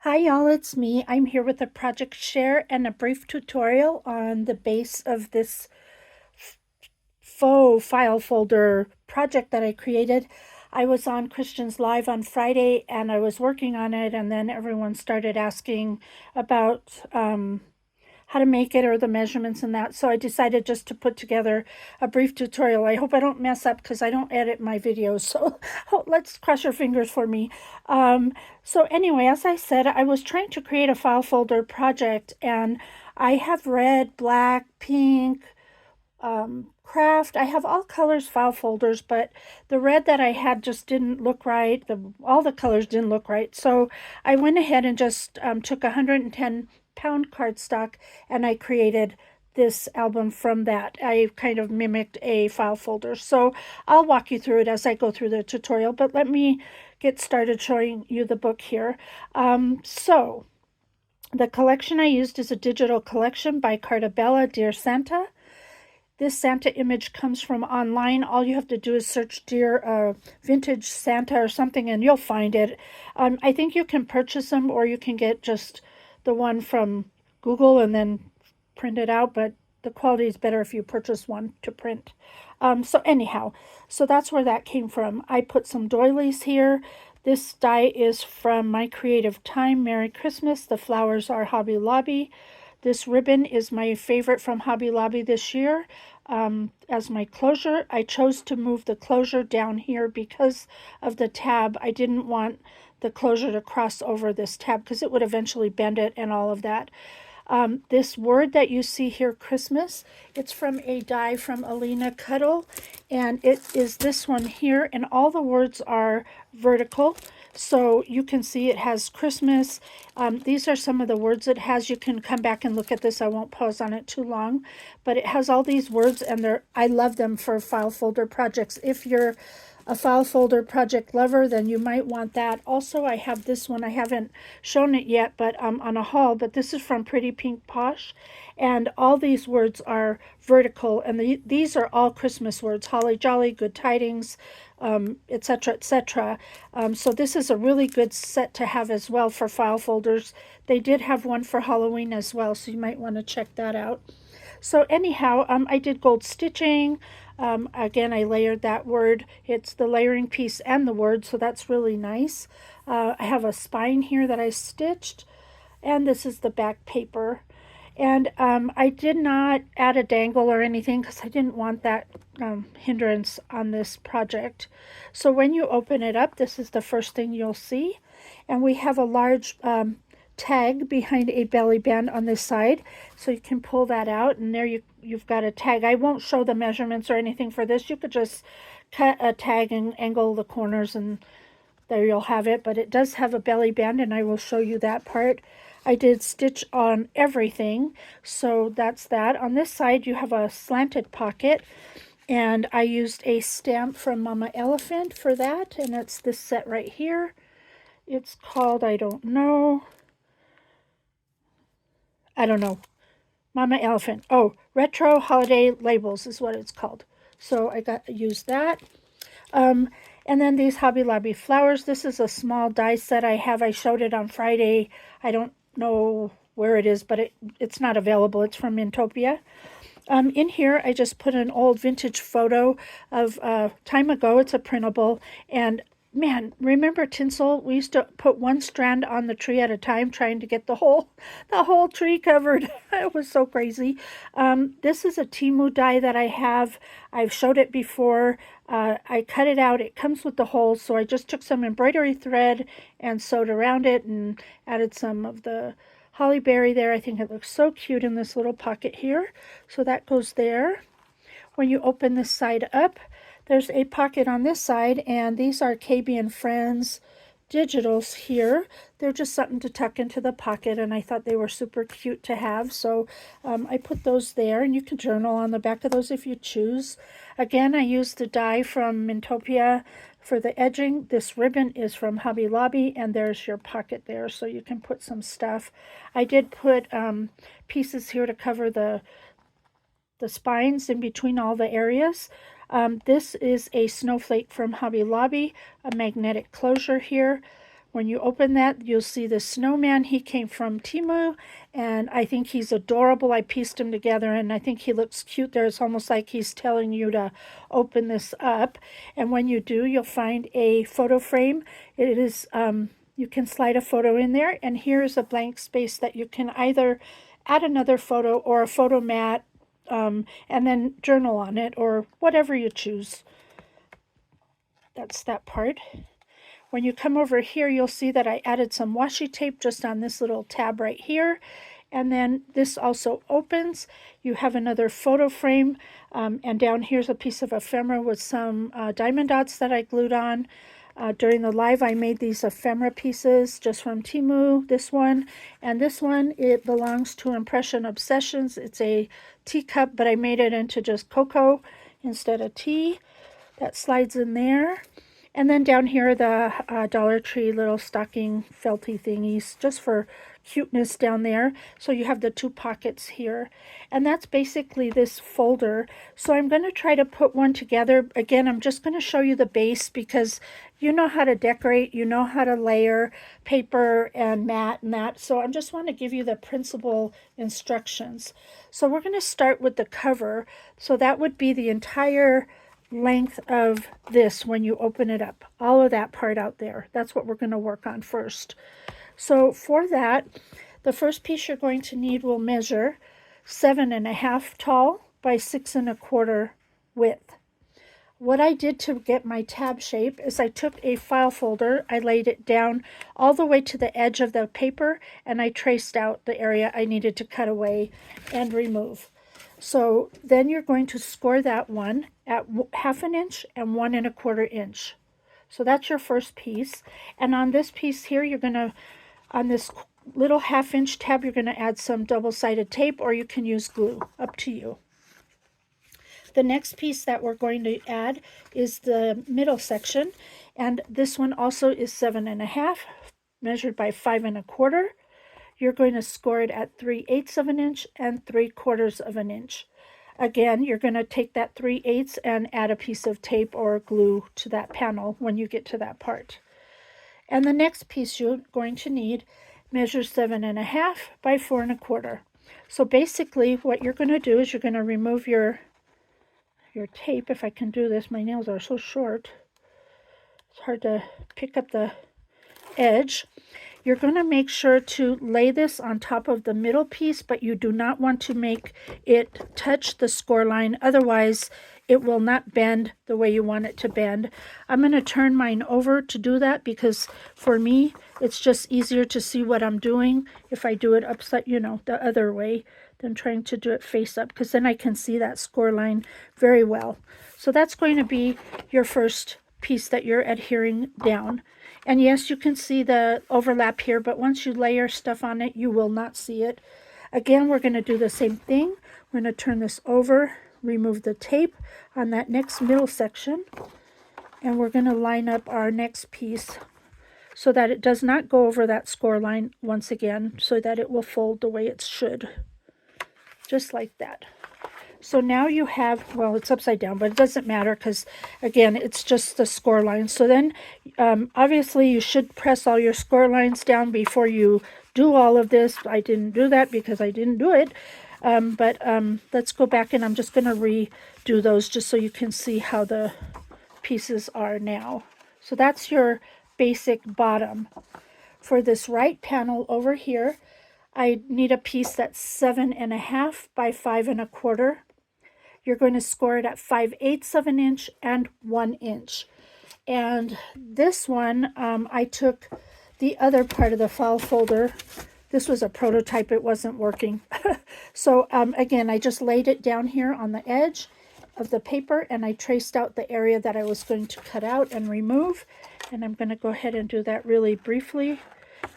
Hi y'all, it's me. I'm here with a project share and a brief tutorial on the base of this faux file folder project that I created. I was on Christian's Live on Friday and I was working on it, and then everyone started asking about how to make it or the measurements and that. So I decided just to put together a brief tutorial. I hope I don't mess up because I don't edit my videos. So let's cross your fingers for me. So anyway, as I said, I was trying to create a file folder project, and I have red, black, pink, craft. I have all colors file folders, but the red that I had just didn't look right. All the colors didn't look right. So I went ahead and just took 110-pound cardstock, and I created this album from that. I kind of mimicked a file folder. So I'll walk you through it as I go through the tutorial, but let me get started showing you the book here. So the collection I used is a digital collection by Cartabella, Dear Santa. This Santa image comes from online. All you have to do is search Dear Vintage Santa or something, and you'll find it. I think you can purchase them, or you can get just the one from Google and then print it out, but the quality is better if you purchase one to print. So anyhow, so that's where that came from. I put some doilies here. This die is from My Creative Time. Merry Christmas. The flowers are Hobby Lobby. This ribbon is my favorite from Hobby Lobby this year. As my closure, I chose to move the closure down here because of the tab. I didn't want the closure to cross over this tab because it would eventually bend it and all of that. This word that you see here, Christmas, it's from a die from Alina Cuddle, and it is this one here, and all the words are vertical. So you can see it has Christmas. These are some of the words it has. You can come back and look at this. I won't pause on it too long, but it has all these words, and I love them for file folder projects. If you're a file folder project lover, then you might want that. Also, I have this one. I haven't shown it yet, but on a haul, but this is from Pretty Pink Posh, and all these words are vertical, and these are all Christmas words: holly jolly, good tidings, etc., etc. So this is a really good set to have as well for file folders. They did have one for Halloween as well, so you might want to check that out. So anyhow, I did gold stitching. Again, I layered that word. It's the layering piece and the word, so that's really nice. I have a spine here that I stitched, and this is the back paper. And I did not add a dangle or anything because I didn't want that hindrance on this project. So when you open it up, this is the first thing you'll see. And we have a large tag behind a belly band on this side, so you can pull that out, and there you've got a tag. I won't show the measurements or anything for this. You could just cut a tag and angle the corners, and there you'll have it. But it does have a belly band, and I will show you that part. I did stitch on everything, so that's that. On this side you have a slanted pocket, and I used a stamp from Mama Elephant for that, and it's this set right here. It's called, I don't know, Mama Elephant. Oh, Retro Holiday Labels is what it's called. So I used that. And then these Hobby Lobby flowers. This is a small die set I have. I showed it on Friday. I don't know where it is, but it's not available. It's from Mintopia. In here, I just put an old vintage photo of time ago. It's a printable, and man, remember tinsel? We used to put one strand on the tree at a time, trying to get the whole tree covered. It was so crazy. This is a Timu die that I have. I've showed it before. I cut it out. It comes with the holes, so I just took some embroidery thread and sewed around it and added some of the holly berry there. I think it looks so cute in this little pocket here. So that goes there. When you open this side up, there's a pocket on this side, and these are KB and Friends digitals here. They're just something to tuck into the pocket, and I thought they were super cute to have, so I put those there, and you can journal on the back of those if you choose. Again, I used the die from Mintopia for the edging. This ribbon is from Hobby Lobby, and there's your pocket there, so you can put some stuff. I did put pieces here to cover the spines in between all the areas. This is a snowflake from Hobby Lobby, a magnetic closure here. When you open that, you'll see the snowman. He came from Temu, and I think he's adorable. I pieced him together, and I think he looks cute there. It's almost like he's telling you to open this up. And when you do, you'll find a photo frame. It is, you can slide a photo in there, and here's a blank space that you can either add another photo or a photo mat, and then journal on it, or whatever you choose. That's that part. When you come over here, you'll see that I added some washi tape just on this little tab right here. And then this also opens. You have another photo frame, and down here's a piece of ephemera with some diamond dots that I glued on. During the live, I made these ephemera pieces just from Temu, this one. And this one, it belongs to Impression Obsessions. It's a teacup, but I made it into just cocoa instead of tea. That slides in there. And then down here, the Dollar Tree little stocking felty thingies, just for cuteness down there. So you have the two pockets here. And that's basically this folder. So I'm going to try to put one together. Again, I'm just going to show you the base because you know how to decorate, you know how to layer paper and mat and that. So I just want to give you the principal instructions. So we're going to start with the cover. So that would be the entire length of this when you open it up, all of that part out there. That's what we're going to work on first. So for that, the first piece you're going to need will measure 7.5 tall by 6.25 width. What I did to get my tab shape is I took a file folder, I laid it down all the way to the edge of the paper, and I traced out the area I needed to cut away and remove. So then you're going to score that one at 1/2 inch and 1.25 inch. So that's your first piece. And on this piece here, you're going to, on this little 1/2 inch tab, you're going to add some double-sided tape, or you can use glue, up to you. The next piece that we're going to add is the middle section. And this one also is 7.5, measured by 5.25. You're going to score it at 3/8 of an inch and 3/4 of an inch. Again, you're going to take that 3/8 and add a piece of tape or glue to that panel when you get to that part. And the next piece you're going to need measures 7.5 by 4.25. So basically what you're going to do is you're going to remove your tape. If I can do this, my nails are so short. It's hard to pick up the edge. You're going to make sure to lay this on top of the middle piece, but you do not want to make it touch the score line. Otherwise, it will not bend the way you want it to bend. I'm going to turn mine over to do that because for me, it's just easier to see what I'm doing if I do it upside, the other way than trying to do it face up, because then I can see that score line very well. So that's going to be your first piece that you're adhering down. And yes, you can see the overlap here, but once you layer stuff on it, you will not see it. Again, we're going to do the same thing. We're going to turn this over, remove the tape on that next middle section, and we're going to line up our next piece so that it does not go over that score line once again, so that it will fold the way it should. Just like that. So now you have, well, it's upside down, but it doesn't matter because, again, it's just the score line. So then, obviously, you should press all your score lines down before you do all of this. I didn't do that because I didn't do it. But let's go back, and I'm just going to redo those just so you can see how the pieces are now. So that's your basic bottom. For this right panel over here, I need a piece that's 7.5 by 5.25. You're going to score it at 5/8 of an inch and 1 inch. And this one, I took the other part of the file folder. This was a prototype, it wasn't working. So again, I just laid it down here on the edge of the paper, and I traced out the area that I was going to cut out and remove. And I'm going to go ahead and do that really briefly.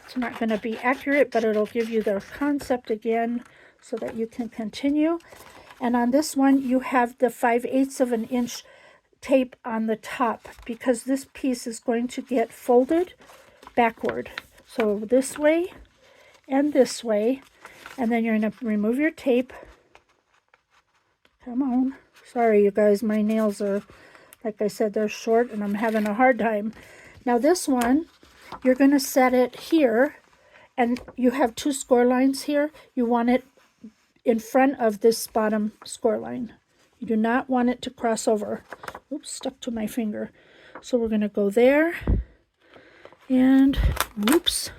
It's not going to be accurate, but it'll give you the concept again so that you can continue. And on this one, you have the 5/8 of an inch tape on the top because this piece is going to get folded backward. So this way and this way. And then you're going to remove your tape. Come on. Sorry, you guys, my nails are, like I said, they're short and I'm having a hard time. Now this one, you're going to set it here, and you have 2 score lines here. You want it in front of this bottom score line. You do not want it to cross over. Oops, stuck to my finger. So we're going to go there, and whoops,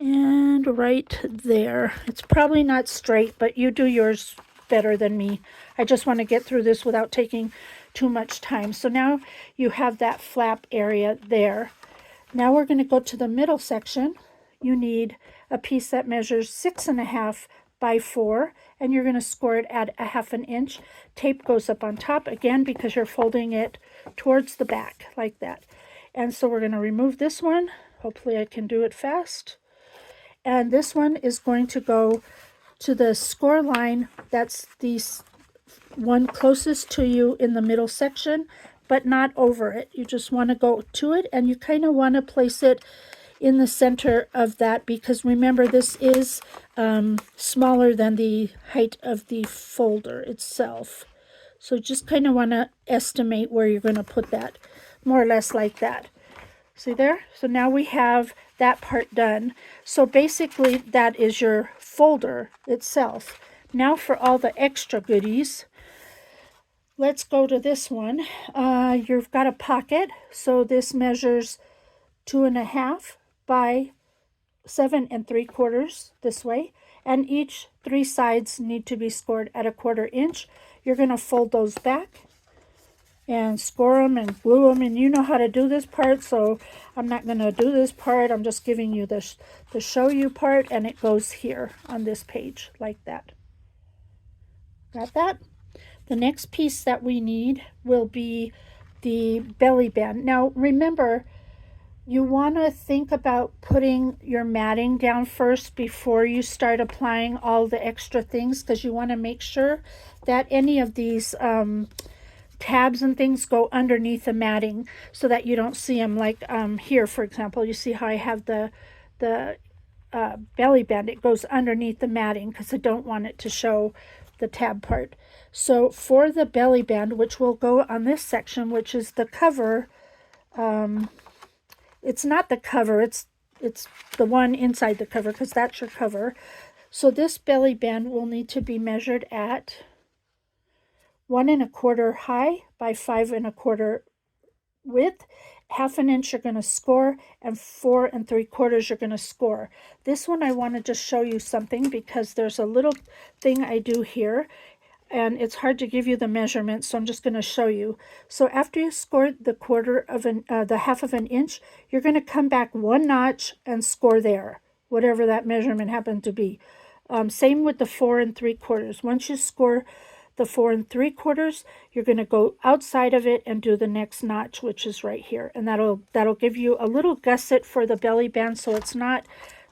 and right there. It's probably not straight, but you do yours better than me. I just want to get through this without taking too much time. So now you have that flap area there. Now we're going to go to the middle section. You need a piece that measures 6.5 by 4, and you're going to score it at 1/2 inch. Tape goes up on top again because you're folding it towards the back like that. And so we're going to remove this one. Hopefully I can do it fast. And this one is going to go to the score line. That's the one closest to you in the middle section, but not over it. You just want to go to it, and you kind of want to place it in the center of that, because remember, this is smaller than the height of the folder itself. So just kind of want to estimate where you're going to put that, more or less like that. See there? So now we have that part done. So basically that is your folder itself. Now for all the extra goodies, let's go to this one. You've got a pocket. So this measures 2.5 by 7 3/4 this way. And each 3 sides need to be scored at 1/4 inch. You're going to fold those back and score them and glue them, and you know how to do this part, so I'm not going to do this part. I'm just giving you the show you part, and it goes here on this page like that. Got that? The next piece that we need will be the belly band. Now remember, you want to think about putting your matting down first before you start applying all the extra things, because you want to make sure that any of these tabs and things go underneath the matting so that you don't see them. Like here, for example, you see how I have the belly band. It goes underneath the matting because I don't want it to show the tab part. So for the belly band, which will go on this section, which is the cover, it's not the cover, it's the one inside the cover, because that's your cover. So this belly band will need to be measured at 1 1/4 high by 5 1/4 width. 1/2 inch you're going to score, and 4 3/4 you're going to score. This one I want to just show you something, because there's a little thing I do here, and it's hard to give you the measurements, so I'm just going to show you. So after you score the 1/2 inch, you're going to come back 1 notch and score there, whatever that measurement happened to be. Same with the 4 3/4. Once you score the 4 3/4, you're going to go outside of it and do the next notch, which is right here, and that'll give you a little gusset for the belly band, so it's not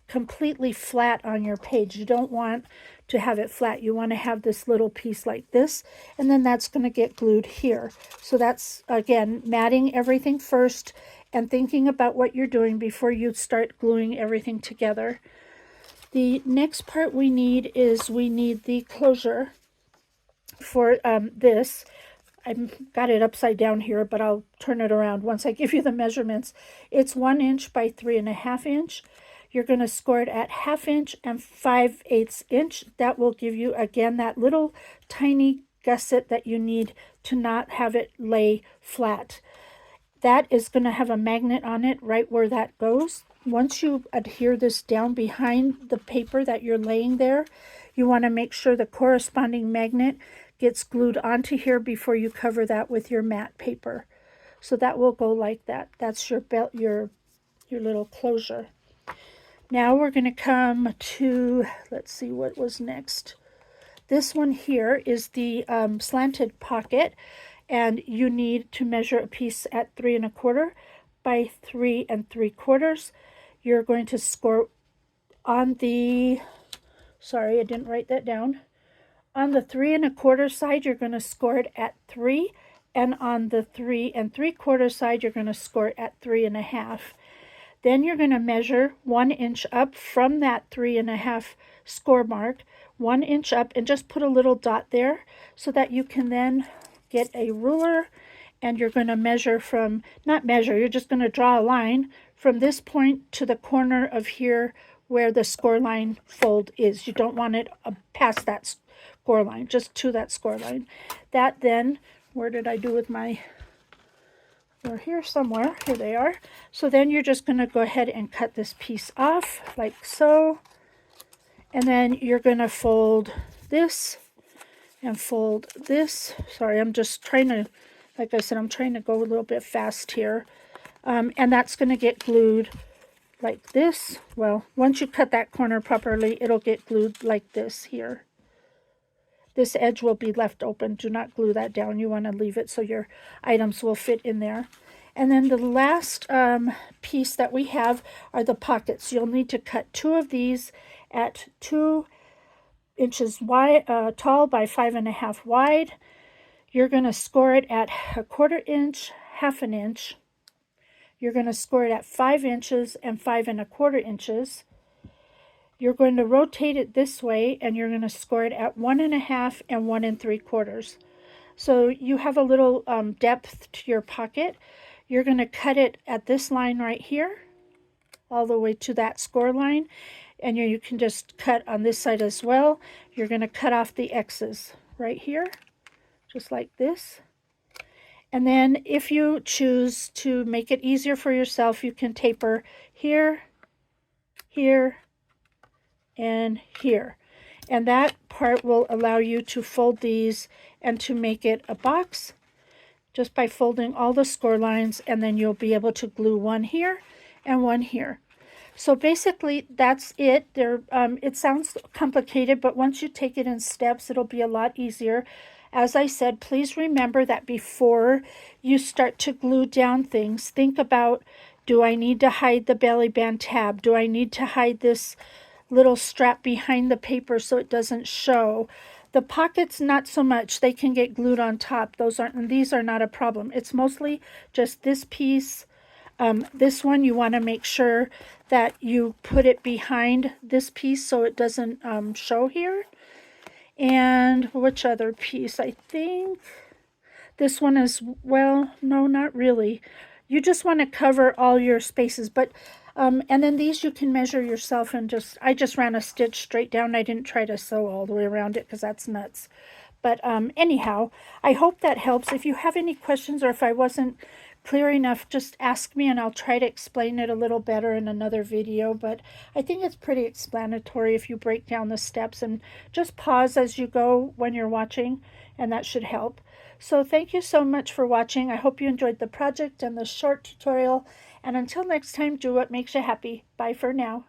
completely flat on your page. You don't want to have it flat. You want to have this little piece like this, and then that's going to get glued here. So that's, again, matting everything first and thinking about what you're doing before you start gluing everything together. The next part we need is the closure for this. I've got it upside down here, but I'll turn it around once I give you the measurements. It's 1 inch by 3.5 inch. You're going to score it at 1/2 inch and 5/8 inch. That will give you, again, that little tiny gusset that you need to not have it lay flat. That is going to have a magnet on it right where that goes. Once you adhere this down behind the paper that you're laying there, you want to make sure the corresponding magnet gets glued onto here before you cover that with your matte paper. So that will go like that. That's your little closure. Now we're going to come to, let's see what was next. This one here is the slanted pocket, and you need to measure a piece at 3 1/4 by 3 3/4. You're going to score on the, sorry, I didn't write that down. On the 3 1/4 side, you're going to score it at 3, and on the 3 3/4 side, you're going to score it at 3 1/2. Then you're going to measure 1 inch up from that 3 1/2 score mark, 1 inch up, and just put a little dot there so that you can then get a ruler, and you're going to measure from, not measure, you're just going to draw a line from this point to the corner of here where the score line fold is. You don't want it past that score line, just to that score line. That then, where did I do with my, they're here somewhere, here they are. So then you're just going to go ahead and cut this piece off like so. And then you're going to fold this and fold this. Sorry, I'm just trying to, like I said, I'm trying to go a little bit fast here. And that's going to get glued like this. Well, once you cut that corner properly, it'll get glued like this here. This edge will be left open. Do not glue that down. You want to leave it so your items will fit in there. And then the last piece that we have are the pockets. You'll need to cut 2 of these at 2 inches wide, tall by 5.5 wide. You're going to score it at 1/4 inch, 1/2 inch. You're going to score it at 5 inches and 5.25 inches. You're going to rotate it this way, and you're going to score it at 1.5 and 1 3/4. So you have a little depth to your pocket. You're going to cut it at this line right here, all the way to that score line. And you can just cut on this side as well. You're going to cut off the X's right here, just like this. And then if you choose to make it easier for yourself, you can taper here, here, and here. And that part will allow you to fold these and to make it a box just by folding all the score lines, and then you'll be able to glue one here and one here. So basically that's it. It sounds complicated, but once you take it in steps, it'll be a lot easier. As I said, please remember that before you start to glue down things, think about, do I need to hide the belly band tab? Do I need to hide this little strap behind the paper so it doesn't show? The pockets, not so much. They can get glued on top. These are not a problem. It's mostly just this piece. This one, you want to make sure that you put it behind this piece so it doesn't show here. And which other piece? I think this one is, well, no, not really. You just want to cover all your spaces, but and then these you can measure yourself, and I just ran a stitch straight down. I didn't try to sew all the way around it because that's nuts. But anyhow, I hope that helps. If you have any questions, or if I wasn't clear enough, just ask me and I'll try to explain it a little better in another video. But I think it's pretty explanatory if you break down the steps, and just pause as you go when you're watching, and that should help. So thank you so much for watching. I hope you enjoyed the project and the short tutorial. And until next time, do what makes you happy. Bye for now.